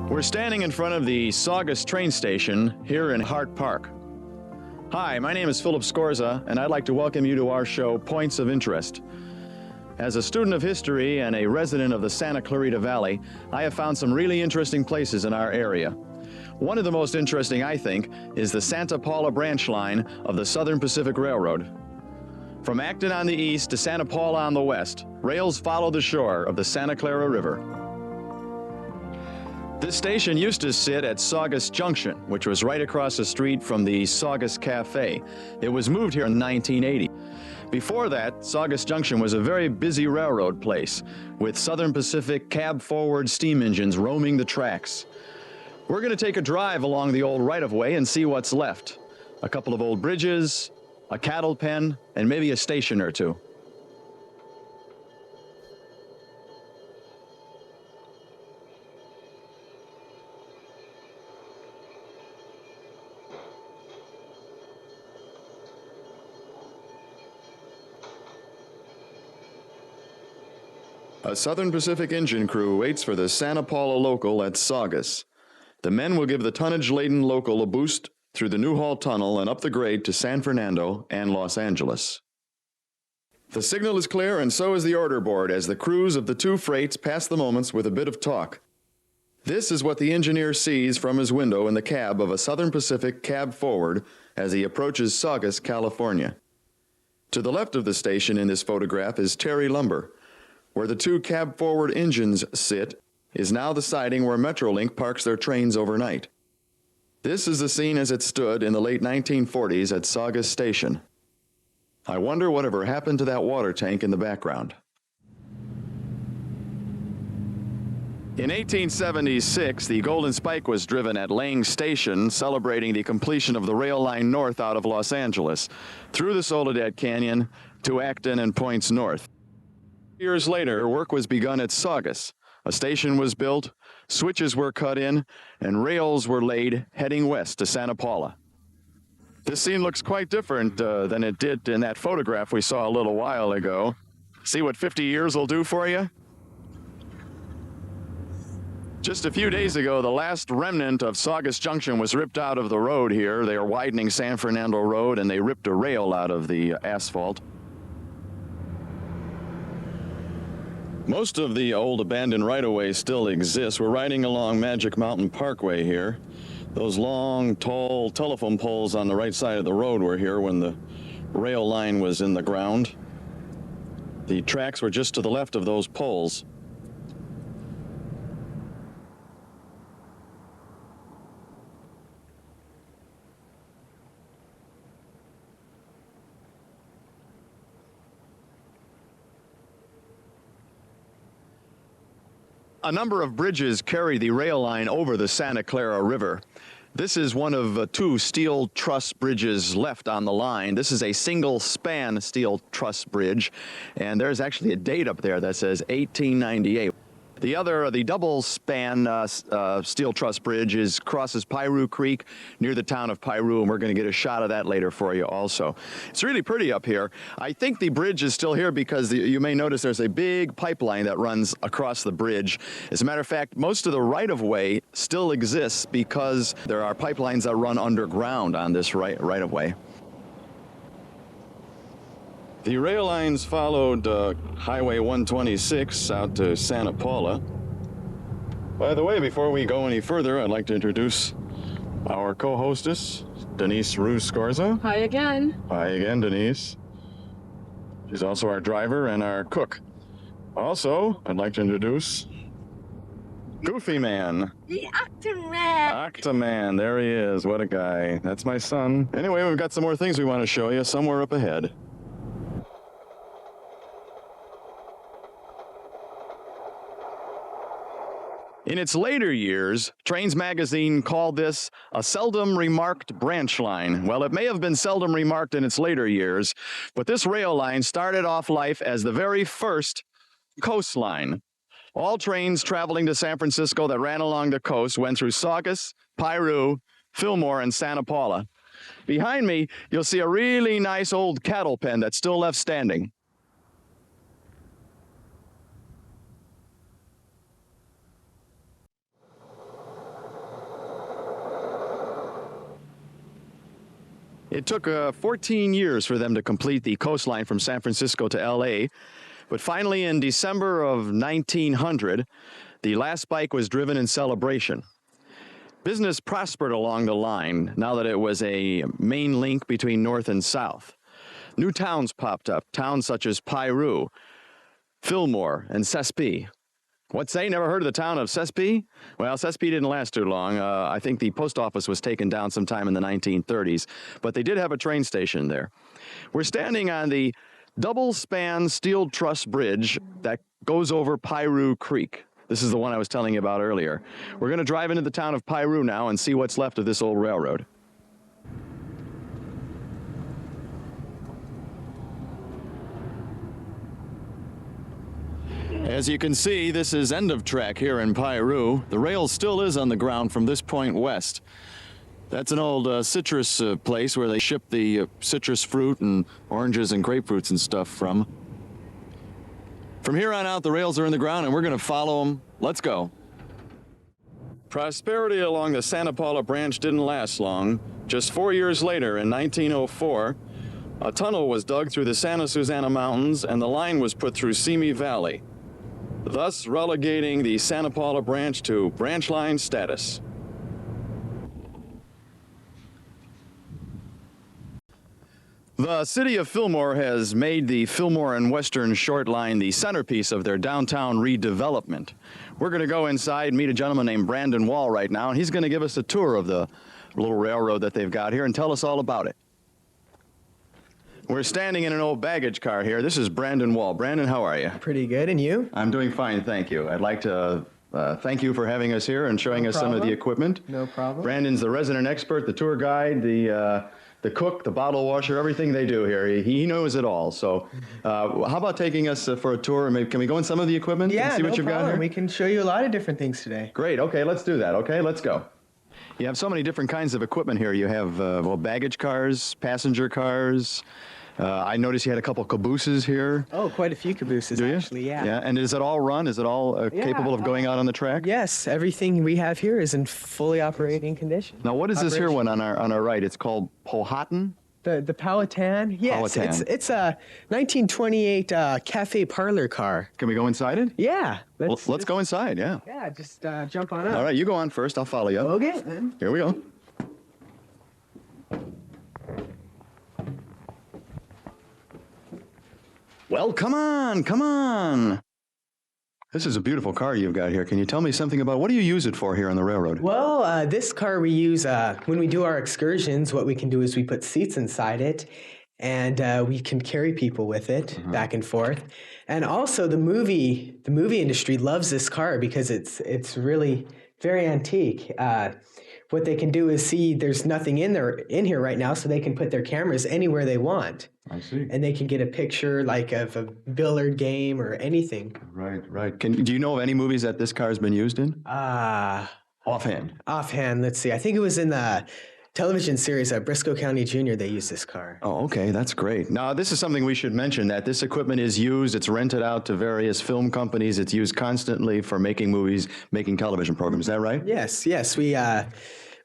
We're standing in front of the Saugus train station here in Hart Park. Hi, my name is Philip Scorza, and I'd like to welcome you to our show, Points of Interest. As a student of history and a resident of the Santa Clarita Valley, I have found some really interesting places in our area. One of the most interesting, I think, is the Santa Paula branch line of the Southern Pacific Railroad. From Acton on the east to Santa Paula on the west, rails follow the shore of the Santa Clara River. This station used to sit at Saugus Junction, which was right across the street from the Saugus Cafe. It was moved here in 1980. Before that, Saugus Junction was a very busy railroad place, with Southern Pacific cab-forward steam engines roaming the tracks. We're going to take a drive along the old right-of-way and see what's left. A couple of old bridges, a cattle pen, and maybe a station or two. A Southern Pacific engine crew waits for the Santa Paula local at Saugus. The men will give the tonnage-laden local a boost through the Newhall Tunnel and up the grade to San Fernando and Los Angeles. The signal is clear, and so is the order board as the crews of the two freights pass the moments with a bit of talk. This is what the engineer sees from his window in the cab of a Southern Pacific cab forward as he approaches Saugus, California. To the left of the station in this photograph is Terry Lumber. Where the two cab-forward engines sit is now the siding where Metrolink parks their trains overnight. This is the scene as it stood in the late 1940s at Saugus Station. I wonder whatever happened to that water tank in the background. In 1876, the Golden Spike was driven at Lang Station, celebrating the completion of the rail line north out of Los Angeles, through the Soledad Canyon to Acton and points north. Years later, work was begun at Saugus. A station was built, switches were cut in, and rails were laid heading west to Santa Paula. This scene looks quite different than it did in that photograph we saw a little while ago. See what 50 years will do for you? Just a few days ago, the last remnant of Saugus Junction was ripped out of the road here. They are widening San Fernando Road, and they ripped a rail out of the asphalt. Most of the old abandoned right-of-ways still exist. We're riding along Magic Mountain Parkway here. Those long, tall telephone poles on the right side of the road were here when the rail line was in the ground. The tracks were just to the left of those poles. A number of bridges carry the rail line over the Santa Clara River. This is one of two steel truss bridges left on the line. This is a single-span steel truss bridge, and there's actually a date up there that says 1898. The other, the double-span steel truss bridge crosses Piru Creek near the town of Piru, and we're going to get a shot of that later for you also. It's really pretty up here. I think the bridge is still here because you may notice there's a big pipeline that runs across the bridge. As a matter of fact, most of the right-of-way still exists because there are pipelines that run underground on this right-of-way. The rail lines followed Highway 126 out to Santa Paula. By the way, before we go any further, I'd like to introduce our co-hostess, Denise Ruse Scorza. Hi again. Hi again, Denise. She's also our driver and our cook. Also, I'd like to introduce Goofy Man. The Octoman. Octoman, there he is. What a guy. That's my son. Anyway, we've got some more things we want to show you somewhere up ahead. In its later years, Trains magazine called this a seldom remarked branch line. Well, it may have been seldom remarked in its later years, but this rail line started off life as the very first coastline. All trains traveling to San Francisco that ran along the coast went through Saugus, Piru, Fillmore, and Santa Paula. Behind me, you'll see a really nice old cattle pen that's still left standing. It took 14 years for them to complete the coastline from San Francisco to L.A., but finally in December of 1900, the last spike was driven in celebration. Business prospered along the line now that it was a main link between north and south. New towns popped up, towns such as Piru, Fillmore, and Sespe. What say? Never heard of the town of Sespe? Well, Sespe didn't last too long. I think the post office was taken down sometime in the 1930s, but they did have a train station there. We're standing on the double-span steel truss bridge that goes over Piru Creek. This is the one I was telling you about earlier. We're going to drive into the town of Piru now and see what's left of this old railroad. As you can see, this is end of track here in Piru. The rail still is on the ground from this point west. That's an old citrus place where they ship the citrus fruit and oranges and grapefruits and stuff from. From here on out, the rails are in the ground and we're going to follow them. Let's go. Prosperity along the Santa Paula branch didn't last long. Just 4 years later, in 1904, a tunnel was dug through the Santa Susana Mountains and the line was put through Simi Valley, thus relegating the Santa Paula branch to branch line status. The city of Fillmore has made the Fillmore and Western Short Line the centerpiece of their downtown redevelopment. We're going to go inside and meet a gentleman named Brandon Wall right now, and he's going to give us a tour of the little railroad that they've got here and tell us all about it. We're standing in an old baggage car here. This is Brandon Wall. Brandon, how are you? Pretty good, and you? I'm doing fine, thank you. I'd like to thank you for having us here and showing us some of the equipment. No problem. Brandon's the resident expert, the tour guide, the cook, the bottle washer, everything they do here. He knows it all. So how about taking us for a tour? Maybe, can we go in some of the equipment and see what you've got here? We can show you a lot of different things today. Great. Okay, let's do that. Okay, let's go. You have so many different kinds of equipment here. You have baggage cars, passenger cars. I noticed you had a couple cabooses here. Oh, quite a few cabooses, actually, yeah. Yeah, and does it all run? Is it all capable of going out on the track? Yes, everything we have here is in fully operating condition. Now, what is this here one on our right? It's called Powhatan? The Powhatan? Yes, Powhatan. It's a 1928 cafe parlor car. Can we go inside it? Yeah. Let's go inside, yeah. Yeah, just jump on up. All right, you go on first. I'll follow you. Okay, then. Here we go. Well, come on, come on. This is a beautiful car you've got here. Can you tell me something about what do you use it for here on the railroad? Well, this car we use when we do our excursions. What we can do is we put seats inside it, and we can carry people with it back and forth. And also, the movie industry loves this car because it's really very antique. What they can do is see there's nothing in here right now, so they can put their cameras anywhere they want. I see. And they can get a picture like of a billiard game or anything. Right. Do you know of any movies that this car has been used in? Offhand, let's see. I think it was in the television series Briscoe County Jr. They used this car. Oh, okay, that's great. Now, this is something we should mention, that this equipment is used, it's rented out to various film companies, it's used constantly for making movies, making television programs. Is that right? Yes.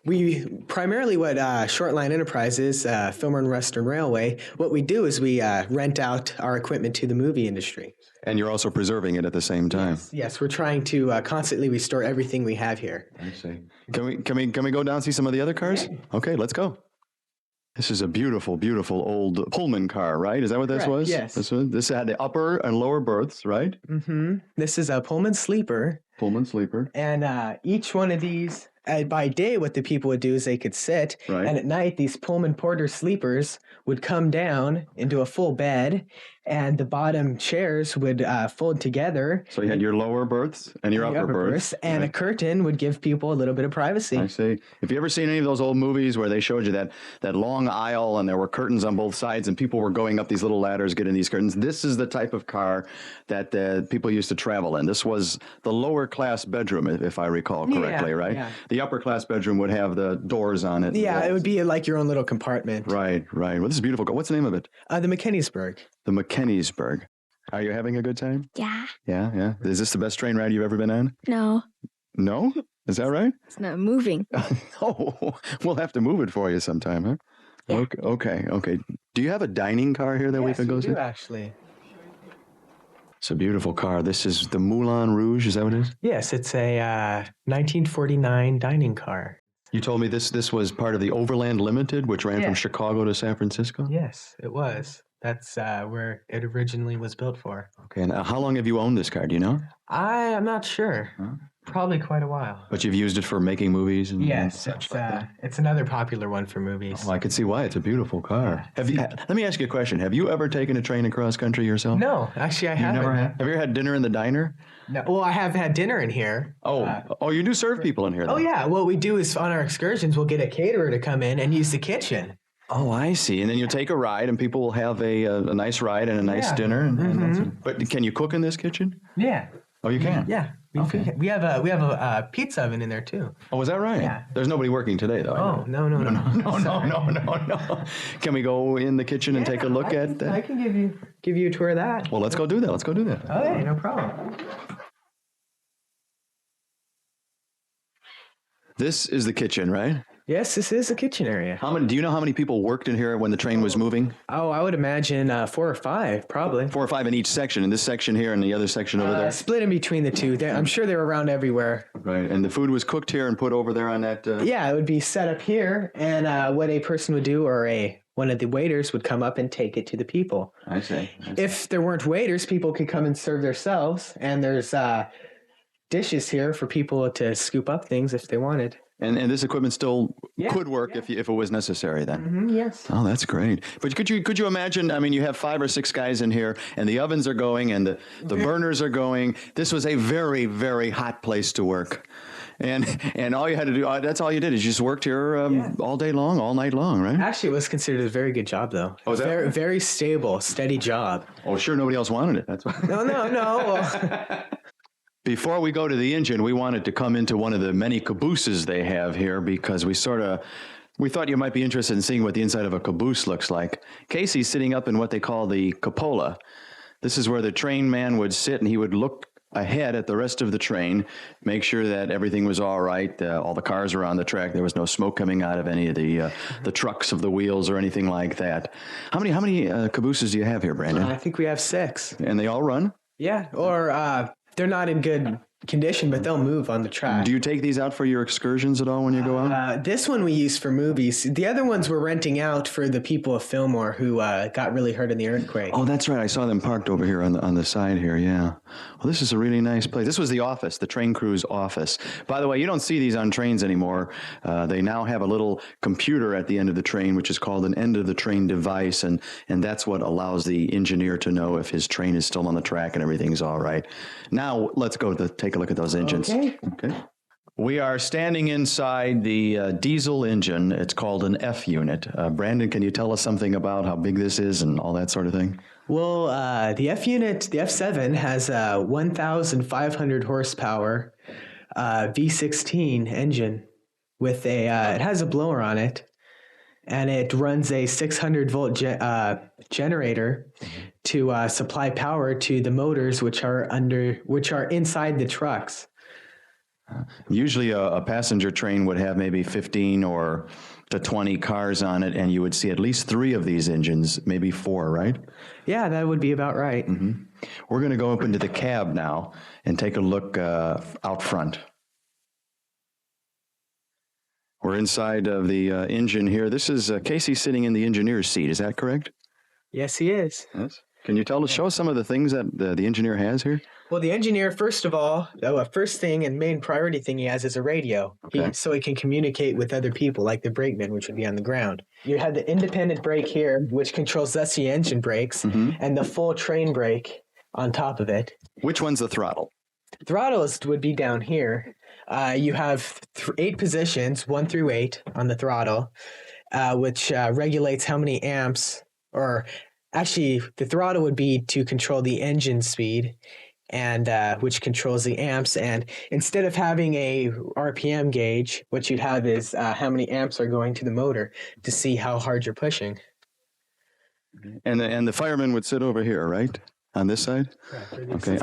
We primarily what Short Line Enterprises, Fillmore and Western Railway, what we do is we rent out our equipment to the movie industry. And you're also preserving it at the same time. Yes, we're trying to constantly restore everything we have here. I see. Can we go down and see some of the other cars? Okay, let's go. This is a beautiful, beautiful old Pullman car, right? Is that what this was? Yes. This had the upper and lower berths, right? Mm-hmm. This is a Pullman sleeper. Pullman sleeper. And each one of these, by day, what the people would do is they could sit, right. And at night, these Pullman Porter sleepers would come down into a full bed, and the bottom chairs would fold together. So you had your lower berths and your upper berths. And right. A curtain would give people a little bit of privacy. I see. Have you ever seen any of those old movies where they showed you that long aisle and there were curtains on both sides and people were going up these little ladders getting these curtains? This is the type of car that people used to travel in. This was the lower class bedroom, if I recall correctly, right? Yeah. The upper class bedroom would have the doors on it. Yeah, it would be like your own little compartment. Right. Well, this is beautiful. What's the name of it? The McKenniesburg. The McKenniesburg. Are you having a good time? Yeah. Yeah. Is this the best train ride you've ever been on? No, No? Is that right? it's not moving. Oh, we'll have to move it for you sometime, huh? Okay. Do you have a dining car here that we could go we see? do, actually. It's a beautiful car. This is the Moulin Rouge. Is that what it is? Yes, it's a 1949 dining car. You told me this was part of the Overland Limited, which ran from Chicago to San Francisco? Yes, it was. That's where it originally was built for. Okay, and how long have you owned this car? Do you know? I am not sure. Huh? Probably quite a while. But you've used it for making movies and Yes, such it's, like that? it's another popular one for movies. Oh, I could see why. It's a beautiful car. Let me ask you a question. Have you ever taken a train across country yourself? No, actually I haven't. Never have? Have you ever had dinner in the diner? No, well, I have had dinner in here. Oh, you do serve people in here, though? Oh, yeah. What we do is on our excursions, we'll get a caterer to come in and use the kitchen. Oh, I see. And then you take a ride, and people will have a nice ride and a nice dinner. But can you cook in this kitchen? Yeah. Oh, you can? Yeah. We have a pizza oven in there, too. Oh, is that right? Yeah. There's nobody working today, though. Oh, no. No. Can we go in the kitchen and take a look at that? I can give you a tour of that. Well, let's go do that. Okay, no problem. This is the kitchen, right? Yes, this is a kitchen area. Do you know how many people worked in here when the train was moving? Oh, I would imagine 4 or 5, probably. 4 or 5 in each section, in this section here and the other section over there? Split in between the two. I'm sure they're around everywhere. Right, and the food was cooked here and put over there on that... Yeah, it would be set up here, and what a person would do, or one of the waiters would come up and take it to the people. I see. If there weren't waiters, people could come and serve themselves, and there's dishes here for people to scoop up things if they wanted. And this equipment still could work if it was necessary then? Yes. Oh, that's great. But could you imagine, I mean, you have 5 or 6 guys in here, and the ovens are going, and the burners are going. This was a very, very hot place to work. And all you had to do, that's all you did, is you just worked here all day long, all night long, right? Actually, it was considered a very good job, though. Oh, is that very, right? very stable, steady job. Oh, sure, nobody else wanted it. That's why. No. Well, Before we go to the engine, we wanted to come into one of the many cabooses they have here because we thought you might be interested in seeing what the inside of a caboose looks like. Casey's sitting up in what they call the cupola. This is where the train man would sit and he would look ahead at the rest of the train, make sure that everything was all right, all the cars were on the track, there was no smoke coming out of any of the trucks of the wheels or anything like that. How many cabooses do you have here, Brandon? I think we have 6. And they all run? Yeah, or they're not in good condition, but they'll move on the track. Do you take these out for your excursions at all when you go out? This one we use for movies. The other ones we're renting out for the people of Fillmore who got really hurt in the earthquake. Oh, that's right. I saw them parked over here on the side here, yeah. Well, this is a really nice place. This was the office, the train crew's office. By the way, you don't see these on trains anymore. They now have a little computer at the end of the train, which is called an end-of-the-train device, and that's what allows the engineer to know if his train is still on the track and everything's all right. Now, let's go take a look at those engines. Okay. We are standing inside the diesel engine. It's called an F unit. Brandon, can you tell us something about how big this is and all that sort of thing? Well, the F unit, the F7, has a 1,500 horsepower V16 engine with it has a blower on it, and it runs a 600 volt generator to supply power to the motors, which are inside the trucks. Usually a passenger train would have maybe 15 or to 20 cars on it, and you would see at least 3 of these engines, maybe 4, right? Yeah, that would be about right. Mm-hmm. We're going to go up into the cab now and take a look out front. We're inside of the engine here. This is Casey sitting in the engineer's seat. Is that correct? Yes, he is. Yes. Can you show us some of the things that the engineer has here? Well, the engineer, first of all, the first thing and main priority thing he has is a radio. Okay. So he can communicate with other people, like the brakeman, which would be on the ground. You have the independent brake here, which controls the engine brakes, and the full train brake on top of it. Which one's the throttle? Throttle would be down here. You have 8 positions, 1 through 8 on the throttle, which regulates how many amps, or actually the throttle would be to control the engine speed, and which controls the amps. And instead of having a RPM gauge, what you'd have is how many amps are going to the motor to see how hard you're pushing. And the fireman would sit over here, right? On this side? Okay.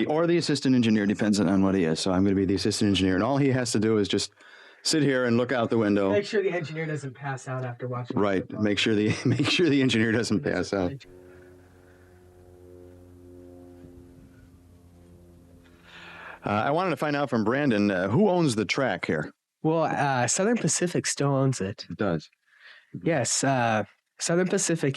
Or the assistant engineer, depends on what he is. So I'm going to be the assistant engineer, and all he has to do is just sit here and look out the window. Make sure the engineer doesn't pass out after watching. Right. Make sure the engineer doesn't pass out. I wanted to find out from Brandon, who owns the track here? Well, Southern Pacific still owns it. It does. Yes, Southern Pacific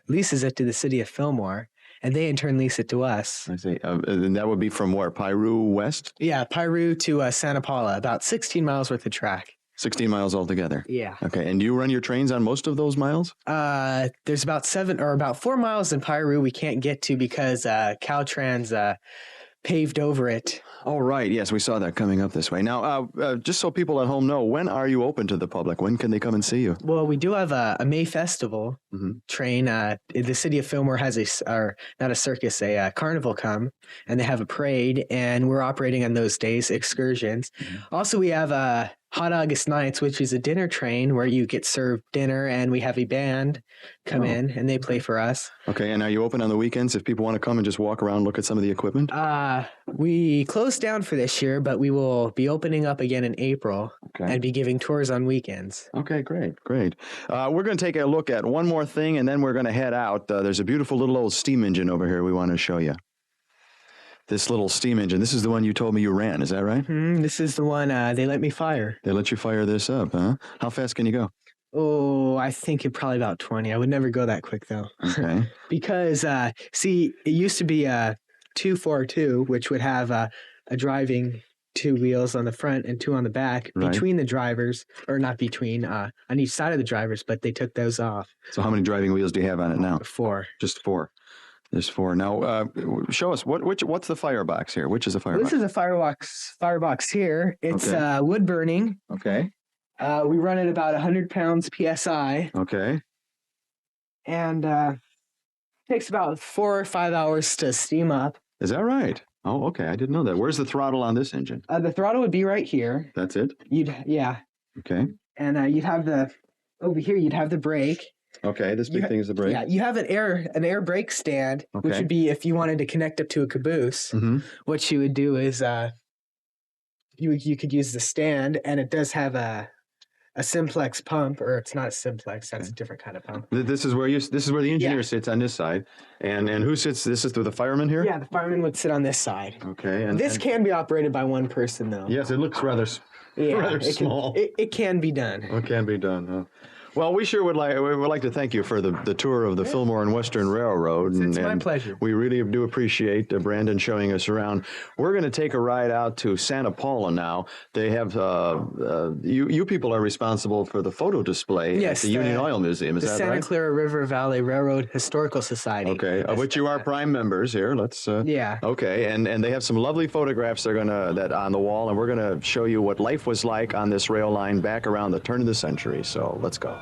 leases it to the city of Fillmore, and they in turn lease it to us. I see. And that would be from where? Piru West? Yeah, Piru to Santa Paula, about 16 miles worth of track. 16 miles altogether. Yeah. Okay. And do you run your trains on most of those miles? There's about 4 miles in Piru we can't get to because Caltrans paved over it. Oh, right. Yes, we saw that coming up this way. Now, just so people at home know, when are you open to the public? When can they come and see you? Well, we do have a May Festival train. The city of Fillmore has not a circus, a carnival come, and they have a parade, and we're operating on those days, excursions. Also, we have Hot August Nights, which is a dinner train where you get served dinner, and we have a band come in, and they play for us. Okay, and are you open on the weekends if people want to come and just walk around, look at some of the equipment? We closed down for this year, but we will be opening up again in April and be giving tours on weekends. Okay, great. We're going to take a look at one more thing, and then we're going to head out. There's a beautiful little old steam engine over here we want to show you. This little steam engine, this is the one you told me you ran, is that right? This is the one they let me fire. They let you fire this up, huh? How fast can you go? Oh, I think it probably about 20. I would never go that quick, though. Okay. Because, it used to be a 242, which would have a driving 2 wheels on the front and 2 on the back between the drivers, or not between, on each side of the drivers, but they took those off. So how many driving wheels do you have on it now? 4. Just 4. There's 4. Now, show us, what's the firebox here? Which is a firebox? This is a firebox here. It's wood burning. Okay. We run at about 100 pounds PSI. Okay. And takes about 4 or 5 hours to steam up. Is that right? Oh, okay. I didn't know that. Where's the throttle on this engine? The throttle would be right here. That's it? Okay. And you'd have over here, you'd have the brake. Okay, this big thing is the brake. Yeah, you have an air brake stand, which would be if you wanted to connect up to a caboose. What you would do is you could use the stand, and it does have a simplex pump, or it's not a simplex. That's a different kind of pump. This is where the engineer sits on this side, and who sits? This is the fireman here. Yeah, the fireman would sit on this side. Okay, and this can be operated by one person, though. Yes, it looks rather small. It can be done. It can be done. Huh? Well, we sure would like to thank you for the tour of the Fillmore and Western Railroad. It's my pleasure. We really do appreciate Brandon showing us around. We're going to take a ride out to Santa Paula now. They have you people are responsible for the photo display at the Union Oil Museum. Is that right? The Santa Clara River Valley Railroad Historical Society. Okay, of which you are prime members here. Let's. Okay, and they have some lovely photographs that on the wall, and we're gonna show you what life was like on this rail line back around the turn of the century. So let's go.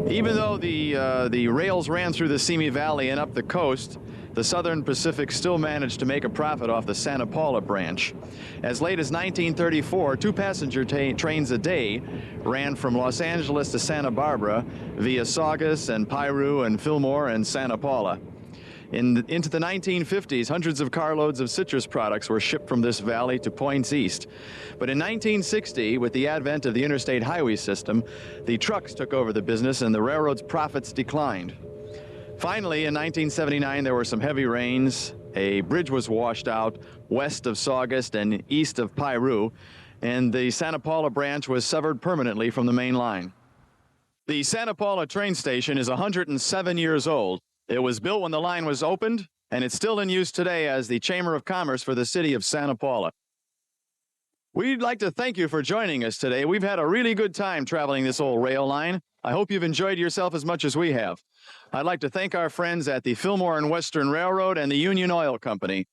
Even though the rails ran through the Simi Valley and up the coast, the Southern Pacific still managed to make a profit off the Santa Paula branch. As late as 1934, 2 passenger trains a day ran from Los Angeles to Santa Barbara via Saugus and Piru and Fillmore and Santa Paula. Into the 1950s, hundreds of carloads of citrus products were shipped from this valley to points east. But in 1960, with the advent of the interstate highway system, the trucks took over the business and the railroad's profits declined. Finally, in 1979, there were some heavy rains. A bridge was washed out west of Saugus and east of Piru, and the Santa Paula branch was severed permanently from the main line. The Santa Paula train station is 107 years old. It was built when the line was opened, and it's still in use today as the Chamber of Commerce for the city of Santa Paula. We'd like to thank you for joining us today. We've had a really good time traveling this old rail line. I hope you've enjoyed yourself as much as we have. I'd like to thank our friends at the Fillmore and Western Railroad and the Union Oil Company.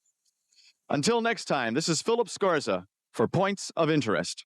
Until next time, this is Philip Scorza for Points of Interest.